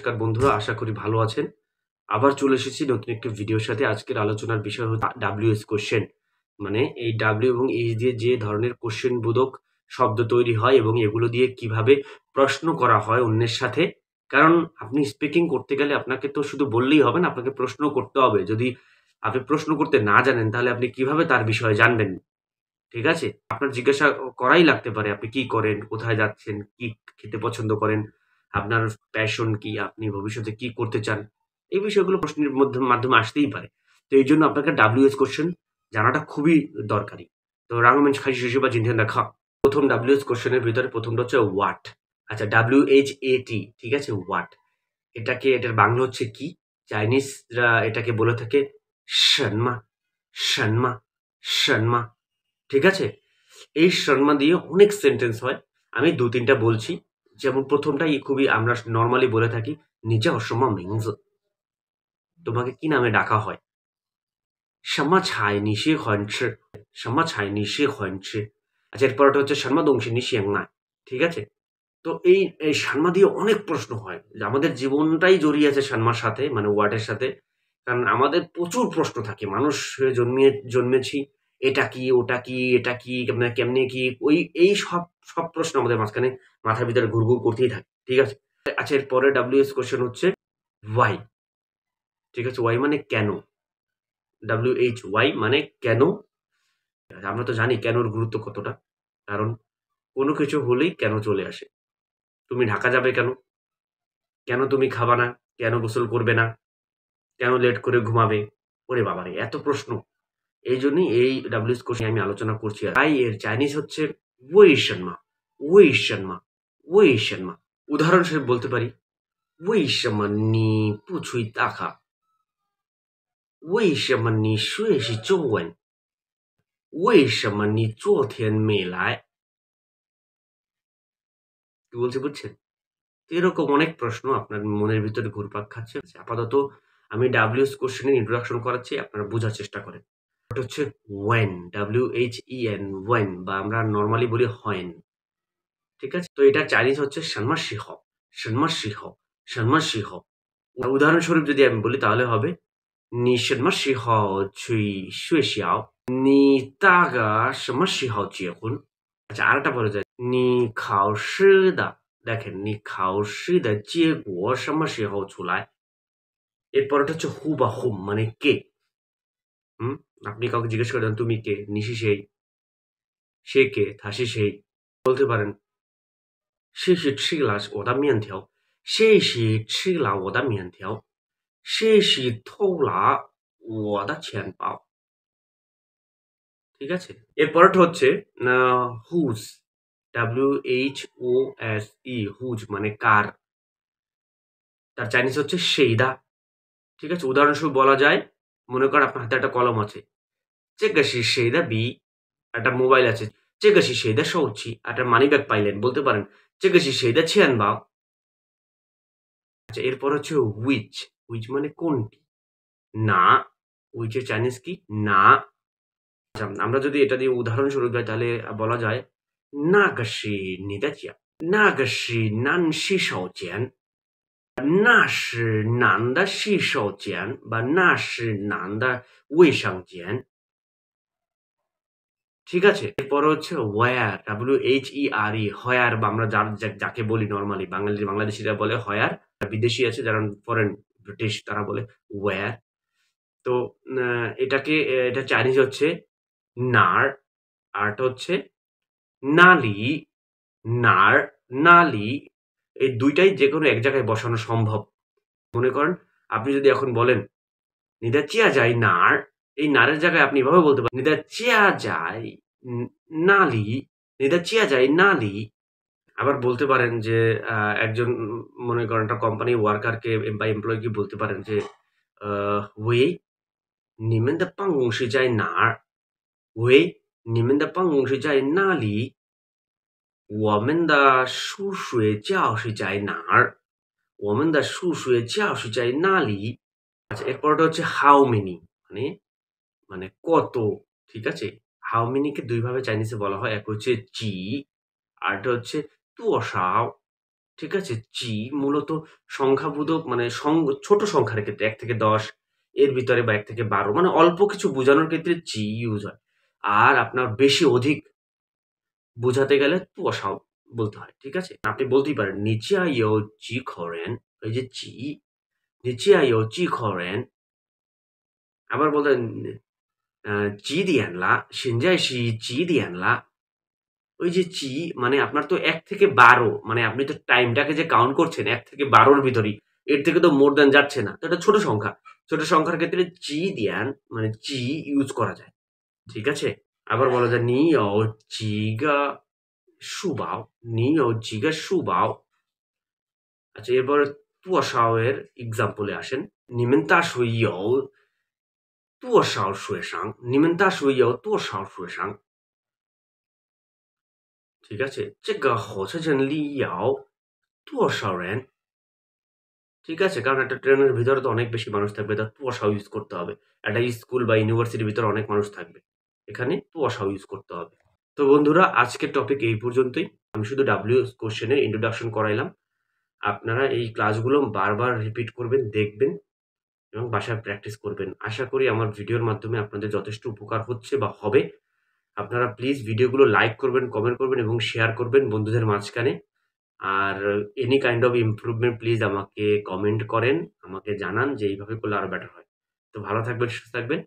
নমস্কার বন্ধুরা, আশা করি ভালো আছেন। আবার চলে এসেছি নতুন একটি ভিডিওর সাথে। আজকের আলোচনার বিষয় হচ্ছে WH কোয়েশ্চেন। মানে এই W এবং H দিয়ে যে ধরনের কোয়েশ্চেন বোধক শব্দ তৈরি হয় এবং এগুলো দিয়ে কিভাবে প্রশ্ন করা হয় অন্যের সাথে। কারণ আপনি স্পিকিং করতে গেলে আপনাকে তো শুধু বললেই হবে না, আপনাকে প্রশ্ন করতে হবে। যদি আপনি প্রশ্ন করতে না জানেন তাহলে আপনি কিভাবে তার বিষয়ে জানবেন? ঠিক আছে? আপনার জিজ্ঞাসা করাই লাগতে পারে। আপনি কি করেন? কোথায় যাচ্ছেন? কি খেতে পছন্দ করেন? আপনার প্যাশন কি? আপনি ভবিষ্যতে কি করতে চান? এই বিষয়গুলো প্রশ্নের মাধ্যমে আসতেই পারে। তো এইজন্য আপনাকে WH কোয়েশ্চেন জানাটা খুবই দরকারি। তো রাংমেন খাইশিশিবা জিনতেন খা। ১ম WH কোয়েশ্চেন এর ভিতরে ১ম টা হচ্ছে হোয়াট। আচ্ছা WHAT ঠিক আছে? হোয়াট। এটার বাংলা হচ্ছে কি? চাইনিজরা এটাকে বলে থাকে 什么,什么,什么 ঠিক আছে? এই শর্মা দিয়ে অনেক সেন্টেন্স হয়। আমি ২-৩ টা বলছি। যেমন ১ম টাই খুবই আমরা নরমালি বলে থাকি, 你叫什么名字? তোমাকে কি নামে ডাকা হয়? 什么菜你喜欢吃? 什么菜你喜欢吃? আচ্ছা এরপরটা হচ্ছে 什么东西你想买? ঠিক আছে? তো এই সানমা দিয়ে অনেক প্রশ্ন হয়। যে আমাদের জীবনটাই জড়িয়ে আছে সানমার সাথে মানে ওয়ার্ডের সাথে। কারণ আমাদের প্রচুর প্রশ্ন থাকে। মানুষ হয়ে জন্মেছি। এটা কি? ওটা কি? এটা কি? কেমনে কি? এই সব প্রশ্ন আমাদের মাথার ভিতরে ঘুরঘুর করতেই থাকে। ঠিক আছে? আচ্ছা এর পরের WH কোয়েশ্চেন হচ্ছে why? ঠিক আছে? why মানে কেন? WHY মানে কেন? আমরা তো জানি কেনর গুরুত্ব কতটা। কারণ কোন কিছু হলেই কেন চলে আসে। তুমি ঢাকা যাবে কেন? কেন তুমি খাবা না? কেন গোসল করবে না? কেন লেট করে ঘুমাবে? ওরে বাবারে! এত প্রশ্ন। এইজন্যই এই WH কোশ্চেন আমি আলোচনা করছি। তাই এর চাইনিজ হচ্ছে 为什么?为什么?为什么?উদাহরণস্বরূপ বলতে পারি, 为什么你不吹大卡? 为什么你学习中文? 为什么你昨天没来? কি বলছি বুঝছেন? এরকম অনেক প্রশ্ন আপনার মনের ভিতরে ঘুরপাক খাচ্ছে। আপাতত আমি WH কোয়েশ্চেন এর ইন্ট্রোডাকশন করাচ্ছি, আপনারা বুঝার চেষ্টা করেন। ওটা হচ্ছে when, WHEN, when বা আমরা নরমালি বলি when। ঠিক আছে? তো এটার চাইনিজ হচ্ছে 什么时候?什么时候?什么时候?উদাহরণস্বরূপ যদি আমি বলি তাহলে হবে 你什么时候去学校?你大概什么时候结婚? আচ্ছা আরেকটা বলা যায় 你考试的 দেখেন 你考试的结果什么时候出来? এরপরেরটা হচ্ছে who বা whom মানে কে। হুম? আপনি কাউকে জিজ্ঞেস করে তুমি কে? 你是谁? সে কে? 他是谁? বলতে পারেন 谁是吃了我的面条? 谁是吃了我的面条? 谁是偷了我的钱包? ঠিক আছে? এরপরেরটা হচ্ছে whose, WHOSE, whose মানে কার। তার চাইনিজ হচ্ছে 谁的 ঠিক আছে? উদাহরণস্বরূপ বলা যায়, মনে করেন আপনার হাতে একটা কলম আছে। 这个是谁的笔? একটা মোবাইল আছে। 这个是谁的手机? একটা মানিব্যাগ পাইলেন। বলতে পারেন 这个是谁的钱包? আচ্ছা এরপর হচ্ছে which, which মানে কোনটি? না, which এর চাইনিজ কি? না। আচ্ছা আমরা যদি এটা দিয়ে উদাহরণস্বরূপ দেই তাহলে বলা যায় 那个是你的家，那个是男洗手间，那是男的洗手间বা那是男的卫生间। ঠিক আছে? এরপর হচ্ছে where, WHERE, where বা আমরা যাকে বলি নরমালি বাংলাদেশীরা বলে where, বিদেশী আছে যারা ফরেন ব্রিটিশ তারা বলে where। তো আ এটা চাইনিজ হচ্ছে নার, আরটা হচ্ছে নালি, নার, নালি। এই ২ টাই যেকোনো এক জায়গায় বসানো সম্ভব। মনে করেন আপনি যদি এখন বলেন 你的家在哪儿? এই নারের জায়গায় আপনি এভাবে বলতে পারেন 你的家在哪里? 你的家在哪里? আবার বলতে পারেন যে একজন মনে করেন একটা কোম্পানির ওয়ার্কারকে বা এমপ্লয়িকে বলতে পারেন যে喂你们的办公室在哪儿？喂你们的办公室在哪里？我们的数学教室在哪儿？我们的数学教室在哪里？আচ্ছা এরপরটা হচ্ছে how many মানে কত, ঠিক আছে? how many কে ২ ভাবে চাইনিজে বলা হয়। এক হচ্ছে 几 আরেকটা হচ্ছে 多少 ঠিক আছে? জি মূলত সংখ্যাবোধক মানে ছোট সংখ্যার ক্ষেত্রে ১ থেকে ১০ এর ভিতরে বা ১ থেকে ১২ মানে অল্প কিছু বোঝানোর ক্ষেত্রে জি ইউজ হয়। আর আপনার বেশি অধিক বোঝাতে গেলে 多少 বলতে হয়। ঠিক আছে? আপনি বলতেই পারেন, 你家有几口人? এই যে জি, 你家有几口人? আবার বলতেন, 几点了? 现在是几点了? ওই যে জি মানে আপনার তো ১ থেকে ১২ মানে আপনি তো টাইমটাকে যে কাউন্ট করছেন ১ থেকে ১২ র ভিতরেই। এর থেকে তো মোর দ্যান যাচ্ছে না। তো এটা ছোট সংখ্যা। ছোট সংখ্যার ক্ষেত্রে জি দিয়ান মানে জি ইউজ করা যায়। ঠিক আছে? আবার বলা যায়, 你有几个书包? 你有几个书包? আচ্ছা এরপরে 多少 এর এক্সাম্পল এ আসেন।你们大学有多少学生? 你们大学有多少学生? ঠিক আছে? 这个火车站里有多少人? ঠিক আছে? কারণ একটা ট্রেনের ভিতরে তো অনেক বেশি মানুষ থাকবে। তার তুয়াশাও ইউজ করতে হবে। একটা স্কুল বা ইউনিভার্সিটির ভিতরে অনেক মানুষ থাকবে। এখানে তুয়াশাও ইউজ করতে হবে। তো বন্ধুরা আজকের টপিক এই পর্যন্তই। আমি শুধু WH কোয়েশ্চেন এর ইন্ট্রোডাকশন করাইলাম। আপনারা এই ক্লাসগুলো বারবার রিপিট করবেন, দেখবেন এবং বাসায় প্র্যাকটিস করবেন। আশা করি আমার ভিডিওর মাধ্যমে আপনাদের যথেষ্ট উপকার হচ্ছে বা হবে। আপনারা প্লিজ ভিডিওগুলো লাইক করবেন, কমেন্ট করবেন এবং শেয়ার করবেন বন্ধুদের মাঝখানে। আর any kind of improvement please আমাকে কমেন্ট করেন। আমাকে জানান যে এইভাবে করলে আরো বেটার হয়। তো ভালো থাকবেন, সুস্থ থাকবেন।